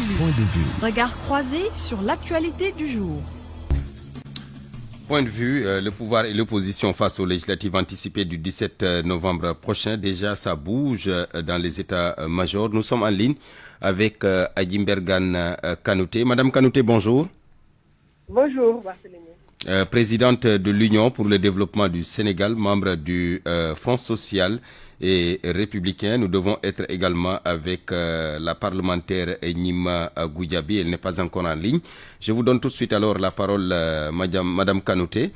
vue. Regard croisé sur l'actualité du jour. Point de vue, le pouvoir et l'opposition face aux législatives anticipées du 17 novembre prochain. Déjà, ça bouge dans les états-majors. Nous sommes en ligne avec Adjimbergane Kanouté. Madame Kanouté, bonjour. Bonjour, Barthélémy. Présidente de l'Union pour le développement du Sénégal, membre du Front social et républicain. Nous devons être également avec la parlementaire Nima Goudiaby. Elle n'est pas encore en ligne. Je vous donne tout de suite alors la parole, Madame Kanouté.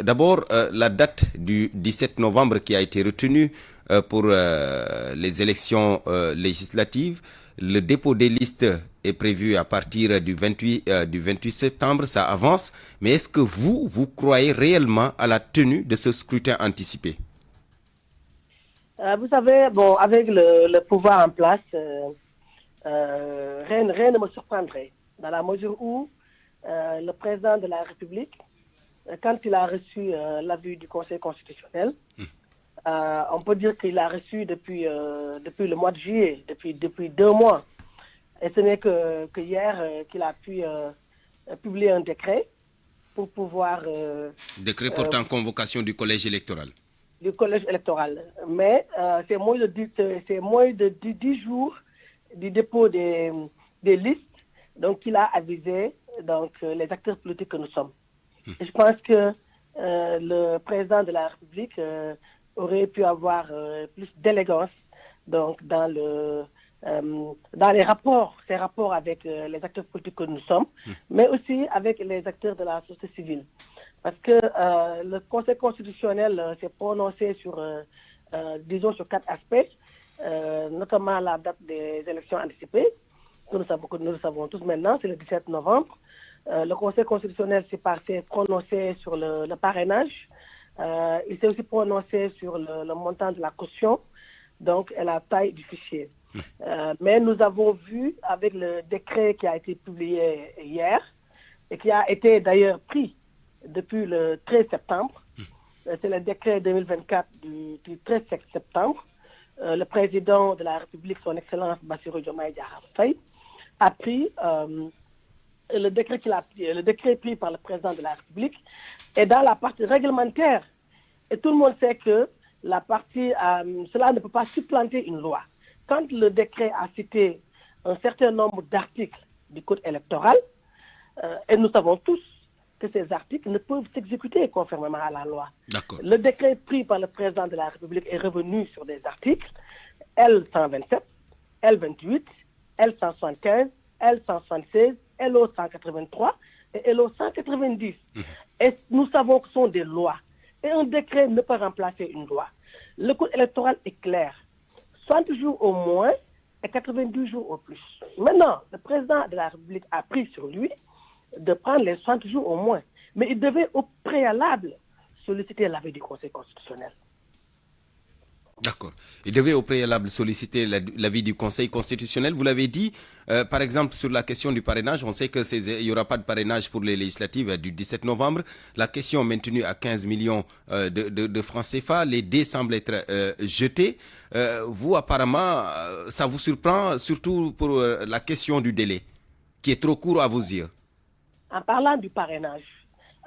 D'abord, la date du 17 novembre qui a été retenue pour les élections législatives. Le dépôt des listes est prévu à partir du 28 septembre, ça avance. Mais est-ce que vous croyez réellement à la tenue de ce scrutin anticipé? Vous savez, bon, avec le pouvoir en place, rien ne me surprendrait, dans la mesure où le président de la République, quand il a reçu l'avis du Conseil constitutionnel, on peut dire qu'il l'a reçu depuis le mois de juillet, depuis 2 mois. Et ce n'est que hier qu'il a pu publier un décret pour pouvoir... décret portant convocation du collège électoral. Du collège électoral. Mais c'est moins de 10 jours du dépôt des listes, donc il a avisé les acteurs politiques que nous sommes. Et je pense que le président de la République aurait pu avoir plus d'élégance dans les rapports, ces rapports avec les acteurs politiques que nous sommes, mais aussi avec les acteurs de la société civile. Parce que le Conseil constitutionnel s'est prononcé sur 4 aspects, notamment la date des élections anticipées, que nous le savons tous maintenant, c'est le 17 novembre. Le Conseil constitutionnel s'est prononcé sur le parrainage. Il s'est aussi prononcé sur le montant de la caution, donc et la taille du fichier. Mais nous avons vu avec le décret qui a été publié hier et qui a été d'ailleurs pris depuis le 13 septembre, c'est le décret 2024 du 13 septembre. Le président de la République, son Excellence Bassirou Diomaye Diakhar Faye, a pris le décret pris par le président de la République est dans la partie réglementaire. Et tout le monde sait que cela ne peut pas supplanter une loi. Quand le décret a cité un certain nombre d'articles du Code électoral, et nous savons tous que ces articles ne peuvent s'exécuter conformément à la loi. Le décret pris par le président de la République est revenu sur des articles L127, L28, L175, L176, LO183 et LO190. Et nous savons que ce sont des lois. Et un décret ne peut remplacer une loi. Le code électoral est clair. 60 jours au moins et 92 jours au plus. Maintenant, le président de la République a pris sur lui de prendre les 60 jours au moins. Mais il devait au préalable solliciter l'avis du Conseil constitutionnel. D'accord. Il devait au préalable solliciter l'avis du Conseil constitutionnel. Vous l'avez dit, par exemple, sur la question du parrainage, on sait qu'il n'y aura pas de parrainage pour les législatives du 17 novembre. La question maintenue à 15 millions de francs CFA. Les dés semblent être jetés. Vous, apparemment, ça vous surprend, surtout pour la question du délai, qui est trop court à vos yeux. En parlant du parrainage,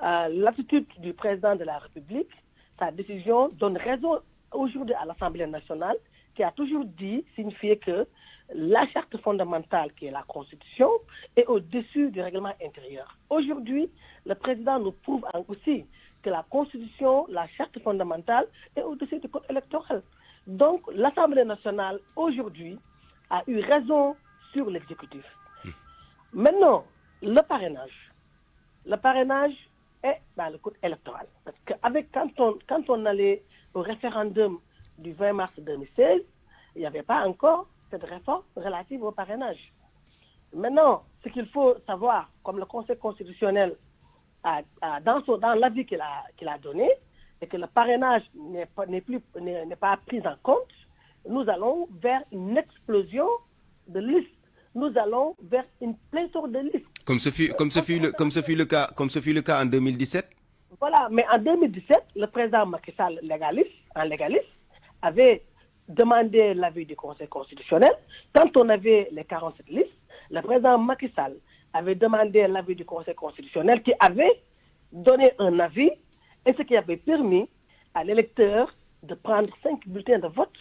l'attitude du président de la République, sa décision donne raison aujourd'hui à l'Assemblée nationale, qui a toujours signifié que la charte fondamentale, qui est la Constitution, est au-dessus du règlement intérieur. Aujourd'hui, le président nous prouve aussi que la Constitution, la charte fondamentale, est au-dessus du code électoral. Donc, l'Assemblée nationale, aujourd'hui, a eu raison sur l'exécutif. Maintenant, le parrainage est dans le code électoral. Parce que quand on allait au référendum du 20 mars 2016, il n'y avait pas encore cette réforme relative au parrainage. Maintenant, ce qu'il faut savoir, comme le Conseil constitutionnel dans l'avis qu'il a donné, et que le parrainage n'est pas pris en compte, nous allons vers une explosion de listes. Nous allons vers une pléthore de listes. Comme ce fut le cas en 2017. Voilà, mais en 2017, le président Macky Sall, légaliste, avait demandé l'avis du Conseil constitutionnel. Quand on avait les 47 listes, le président Macky Sall avait demandé l'avis du Conseil constitutionnel qui avait donné un avis et ce qui avait permis à l'électeur de prendre 5 bulletins de vote.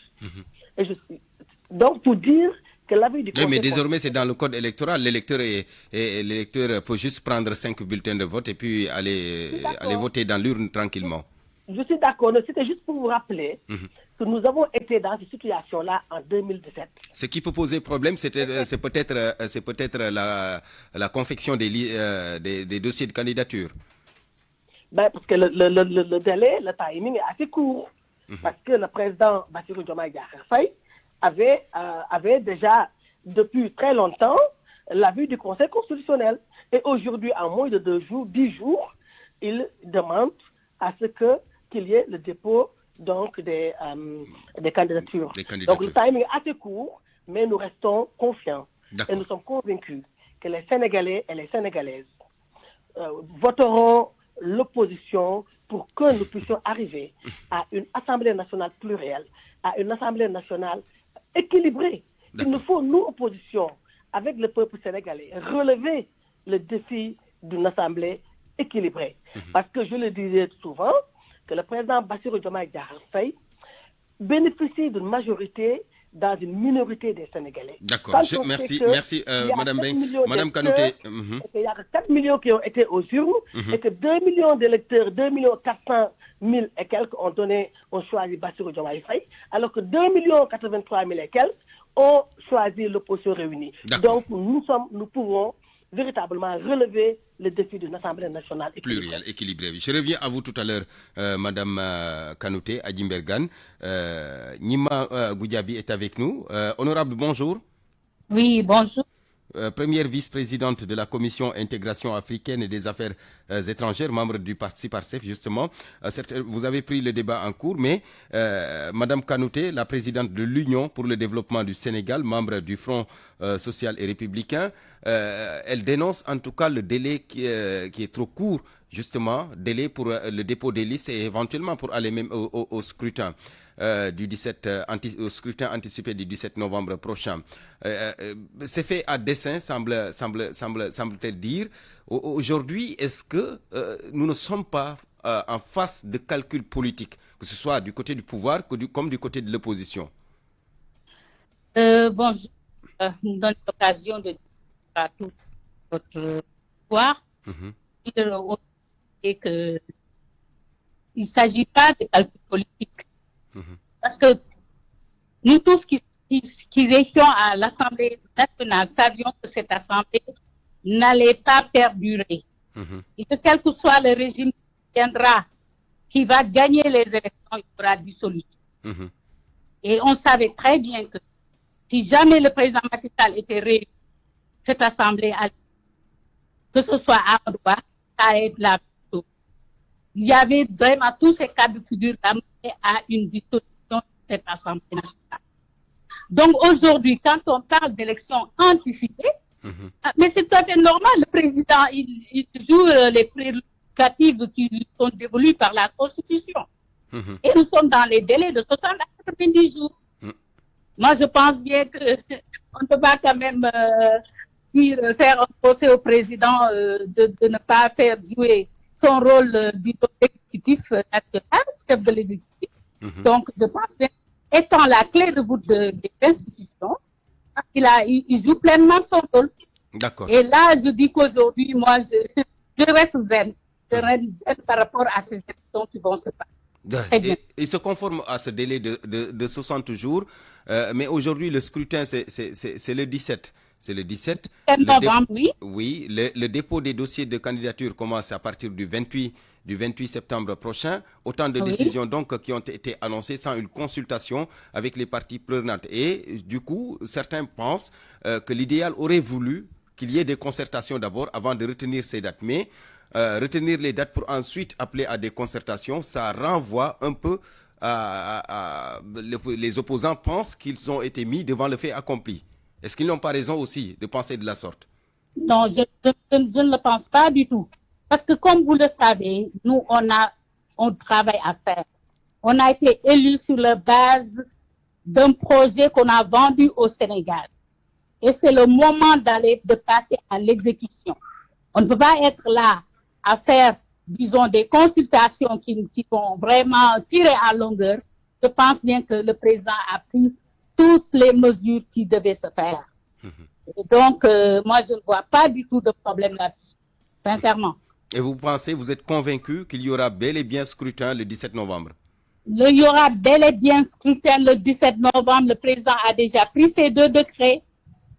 Donc, pour dire que l'avis du Conseil... Mais désormais, c'est dans le code électoral. L'électeur peut juste prendre 5 bulletins de vote et puis aller voter dans l'urne tranquillement. Je suis d'accord. C'était juste pour vous rappeler que nous avons été dans cette situation-là en 2017. Ce qui peut poser problème, c'est peut-être la confection des dossiers de candidature. Parce que le délai, le timing est assez court. Parce que le président Bassirou Diomaye Diakhar Faye avait déjà, depuis très longtemps, l'avis du Conseil constitutionnel. Et aujourd'hui, en moins de 10 jours, il demande à ce qu'il y ait le dépôt des candidatures. Donc le timing est assez court, mais nous restons confiants. Et nous sommes convaincus que les Sénégalais et les Sénégalaises voteront l'opposition pour que nous puissions arriver à une Assemblée nationale plurielle, à une Assemblée nationale équilibrée. Il nous faut, nous, opposition, avec le peuple sénégalais, relever le défi d'une Assemblée équilibrée. Parce que je le disais souvent, que le président Bassirou Diomaye Diakhar Faye bénéficie d'une majorité dans une minorité des Sénégalais. D'accord, merci Madame Kanouté. Il y a 4 millions qui ont été aux urnes et que 2 millions d'électeurs, 2 400 000 et quelques ont choisi Bassirou Diomaye Faye, alors que 2 83 000 et quelques ont choisi l'opposition réunie. Donc nous pouvons véritablement relever le défi d'une Assemblée nationale plurielle, équilibrée. Je reviens à vous tout à l'heure, Madame Kanouté, à Djimbergan. Nima Goudiaby est avec nous. Honorable, bonjour. Oui, bonjour. Première vice-présidente de la Commission Intégration africaine et des affaires étrangères, membre du parti PARCEF, justement. Vous avez pris le débat en cours, mais Madame Kanouté, la présidente de l'Union pour le développement du Sénégal, membre du Front social et républicain, elle dénonce en tout cas le délai qui est trop court justement, délai pour le dépôt des listes et éventuellement pour aller même au scrutin. Au scrutin anticipé du 17 novembre prochain. C'est fait à dessein, semble-t-il dire. Aujourd'hui, est-ce que nous ne sommes pas en face de calculs politiques, que ce soit du côté du pouvoir comme du côté de l'opposition? Je nous donne l'occasion de dire à tout votre pouvoir et que il ne s'agit pas de calculs politiques. Parce que nous tous qui étions à l'Assemblée nationale savions que cette Assemblée n'allait pas perdurer. Et que quel que soit le régime qui viendra, qui va gagner les élections, il y aura dissolution. Et on savait très bien que si jamais le président Macky Sall était réélu, cette Assemblée, que ce soit à droite, à être là. Il y avait vraiment tous ces cas de figure d'amener à une dissolution de cette Assemblée nationale. Donc aujourd'hui, quand on parle d'élections anticipées, mais c'est tout à fait normal, le président, il joue les prérogatives qui sont dévolues par la Constitution. Et nous sommes dans les délais de 60 à 90 jours. Moi, je pense bien qu'on ne peut pas quand même faire un procès au président de ne pas faire jouer son rôle d'exécutif national, chef de l'exécutif. Donc, je pense que, étant la clé de voûte des institutions, il joue pleinement son rôle. D'accord. Et là, je dis qu'aujourd'hui, moi, je reste zen. Je reste zen par rapport à ces élections qui vont se passer. Il se conforme à ce délai de 60 jours, mais aujourd'hui, le scrutin, c'est le 17. C'est le 17 novembre, oui. Oui, le dépôt des dossiers de candidature commence à partir du 28 septembre prochain. Autant de décisions donc qui ont été annoncées sans une consultation avec les parties prenantes. Et du coup, certains pensent que l'idéal aurait voulu qu'il y ait des concertations d'abord avant de retenir ces dates. Mais retenir les dates pour ensuite appeler à des concertations, ça renvoie un peu les opposants pensent qu'ils ont été mis devant le fait accompli. Est-ce qu'ils n'ont pas raison aussi de penser de la sorte? Non, je ne le pense pas du tout. Parce que comme vous le savez, nous, on travaille à faire. On a été élus sur la base d'un projet qu'on a vendu au Sénégal. Et c'est le moment de passer à l'exécution. On ne peut pas être là à faire, disons, des consultations qui vont vraiment tirer à longueur. Je pense bien que le président a pris toutes les mesures qui devaient se faire. Et donc, moi, je ne vois pas du tout de problème là-dessus, sincèrement. Et vous êtes convaincu qu'il y aura bel et bien scrutin le 17 novembre? Il y aura bel et bien scrutin le 17 novembre. Le président a déjà pris ses 2 décrets.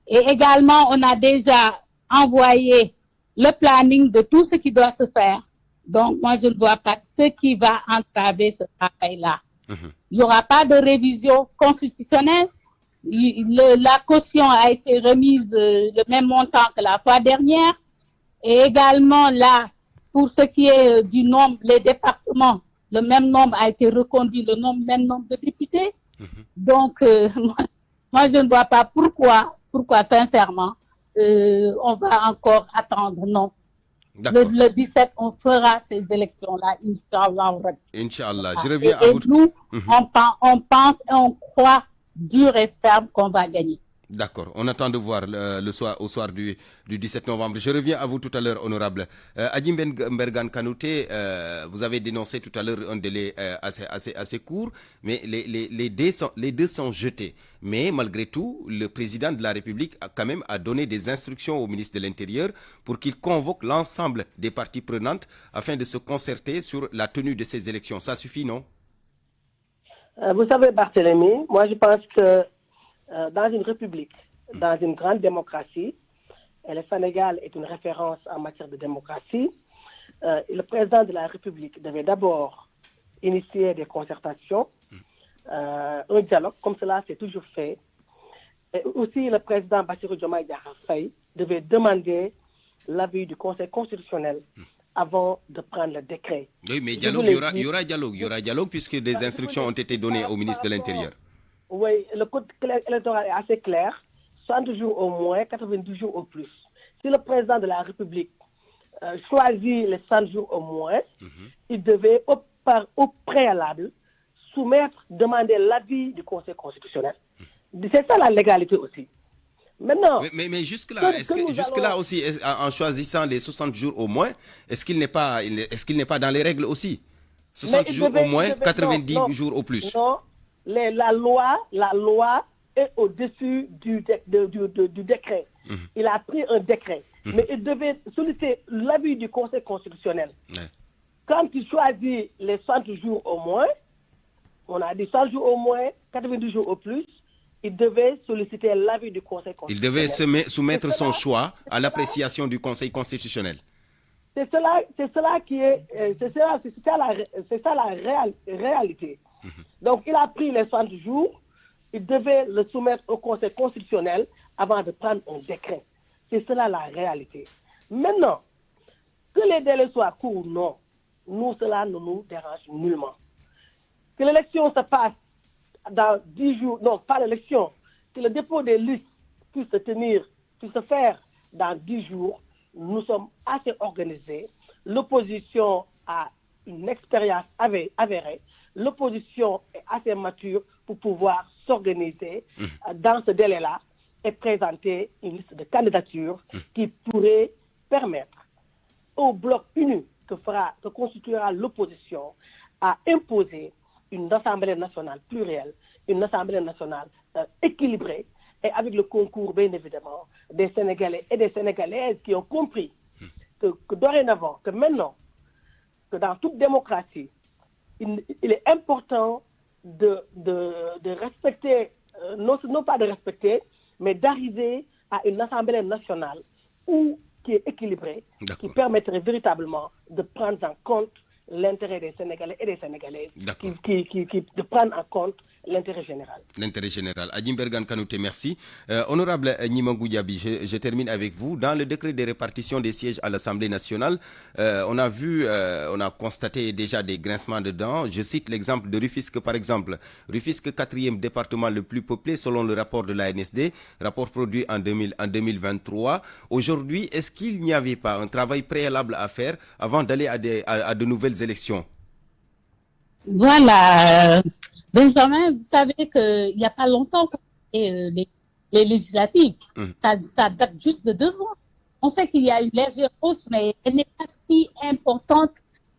Et également, on a déjà envoyé le planning de tout ce qui doit se faire. Donc, moi, je ne vois pas ce qui va entraver ce travail-là. Il n'y aura pas de révision constitutionnelle. La caution a été remise le même montant que la fois dernière. Et également, là, pour ce qui est du nombre, les départements, le même nombre a été reconduit, même nombre de députés. Donc, moi, je ne vois pas pourquoi, sincèrement, on va encore attendre. Non. Le 17, on fera ces élections-là, Inch'Allah. Inch'Allah. Je reviens à vous. Et nous, on pense et on croit dur et ferme qu'on va gagner. D'accord. On attend de voir au soir du 17 novembre. Je reviens à vous tout à l'heure, honorable. Adjim Mbergane Kanouté, vous avez dénoncé tout à l'heure un délai assez court, mais les deux sont jetés. Mais malgré tout, le président de la République a quand même donné des instructions au ministre de l'Intérieur pour qu'il convoque l'ensemble des parties prenantes afin de se concerter sur la tenue de ces élections. Ça suffit, non? Vous savez, Barthélémy, moi je pense que dans une république, dans une grande démocratie, et le Sénégal est une référence en matière de démocratie, le président de la République devait d'abord initier des concertations, un dialogue, comme cela s'est toujours fait. Et aussi, le président Bassirou Diomaye Diakhar Faye devait demander l'avis du Conseil constitutionnel avant de prendre le décret. Oui, mais dialogue, il y aura dialogue puisque des instructions ont été données au ministre de l'Intérieur. Oui, le code électoral est assez clair, 60 jours au moins, 90 jours au plus. Si le président de la République choisi les 100 jours au moins, il devait au préalable demander l'avis du Conseil constitutionnel. C'est ça la légalité aussi. Maintenant, mais jusque-là aussi, en choisissant les 60 jours au moins, est-ce qu'il n'est pas dans les règles aussi? 60 jours au moins, 90 jours au plus. Non, la loi est au-dessus du décret. Il a pris un décret, mais il devait solliciter l'avis du Conseil constitutionnel. Quand il choisit les 100 jours au moins, on a dit 100 jours au moins, 90 jours au plus, il devait solliciter l'avis du Conseil constitutionnel. Il devait soumettre son choix à l'appréciation du Conseil constitutionnel. C'est cela qui est, c'est ça la réalité. Donc il a pris les 100 jours, il devait le soumettre au Conseil constitutionnel avant de prendre un décret. C'est cela la réalité. Maintenant, que les délais soient courts ou non, nous, cela ne nous dérange nullement. Que l'élection se passe dans 10 jours, non, pas l'élection, que le dépôt des listes puisse se faire dans 10 jours, nous sommes assez organisés. L'opposition a une expérience avérée. L'opposition est assez mature pour pouvoir s'organiser dans ce délai-là et présenter une liste de candidatures qui pourrait permettre au bloc uni que constituera l'opposition à imposer une assemblée nationale plurielle, une assemblée nationale équilibrée et avec le concours, bien évidemment, des Sénégalais et des Sénégalaises qui ont compris que dorénavant, que maintenant, que dans toute démocratie, il est important de respecter, non pas de respecter, mais d'arriver à une assemblée nationale qui est équilibrée, qui permettrait véritablement de prendre en compte l'intérêt des Sénégalais et des Sénégalaises, de prendre en compte l'intérêt général. L'intérêt général. Adjimbergan Kanouté, merci. Honorable Gnimangou Diaby, je termine avec vous. Dans le décret de répartition des sièges à l'Assemblée nationale, on a constaté déjà des grincements de dents. Je cite l'exemple de Rufisque, par exemple. Rufisque, 4e département le plus peuplé selon le rapport de l'ANSD, rapport produit en 2023. Aujourd'hui, est-ce qu'il n'y avait pas un travail préalable à faire avant d'aller à de nouvelles élections? Voilà. Benjamin, vous savez qu'il n'y a pas longtemps les législatives, ça date juste de 2 ans. On sait qu'il y a une légère hausse, mais elle n'est pas si importante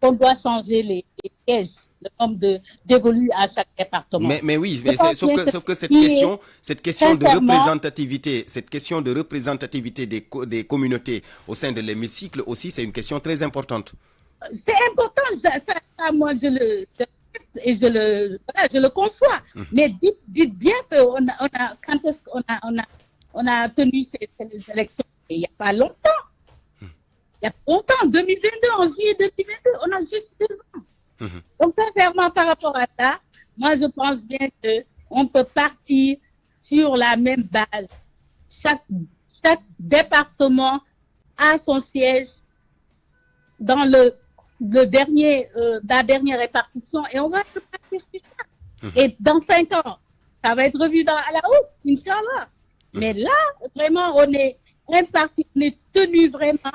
qu'on doit changer les sièges, le nombre dévolus à chaque département. Mais oui, sauf que cette question de représentativité des communautés au sein de l'hémicycle aussi, c'est une question très importante. C'est important, ça moi je le conçois. Mais dites bien quand est-ce qu'on a tenu ces élections? Il n'y a pas longtemps. Il y a longtemps, 2022, en juillet 2022, on a juste 2 ans. Donc, sincèrement, par rapport à ça, moi, je pense bien qu'on peut partir sur la même base. Chaque département a son siège dans la dernière répartition et on va se partir sur ça. Et dans 5 ans, ça va être revu à la hausse, Inch'Allah. Mais là, vraiment, on est tenu vraiment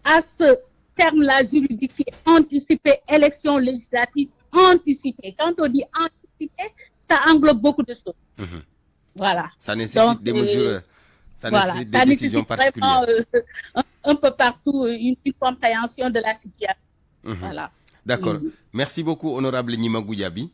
à ce terme-là juridique qui est anticipé, élection législative anticipée. Quand on dit anticipé, ça englobe beaucoup de choses. Voilà. Ça nécessite des mesures, ça nécessite des décisions particulières. Vraiment, un peu partout, une compréhension de la situation. Voilà. D'accord. Merci beaucoup, honorable Gnimangou Diaby.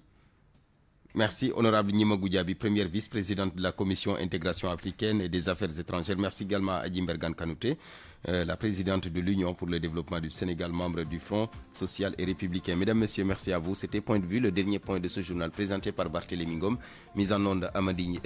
Merci, honorable Gnimangou Diaby, première vice-présidente de la Commission intégration africaine et des affaires étrangères. Merci également à Adjimbergan Kanouté, la présidente de l'Union pour le développement du Sénégal, membre du Front social et républicain. Mesdames, Messieurs, merci à vous. C'était Point de vue, le dernier point de ce journal présenté par Barthélémy Ngom, mise en onde Amadi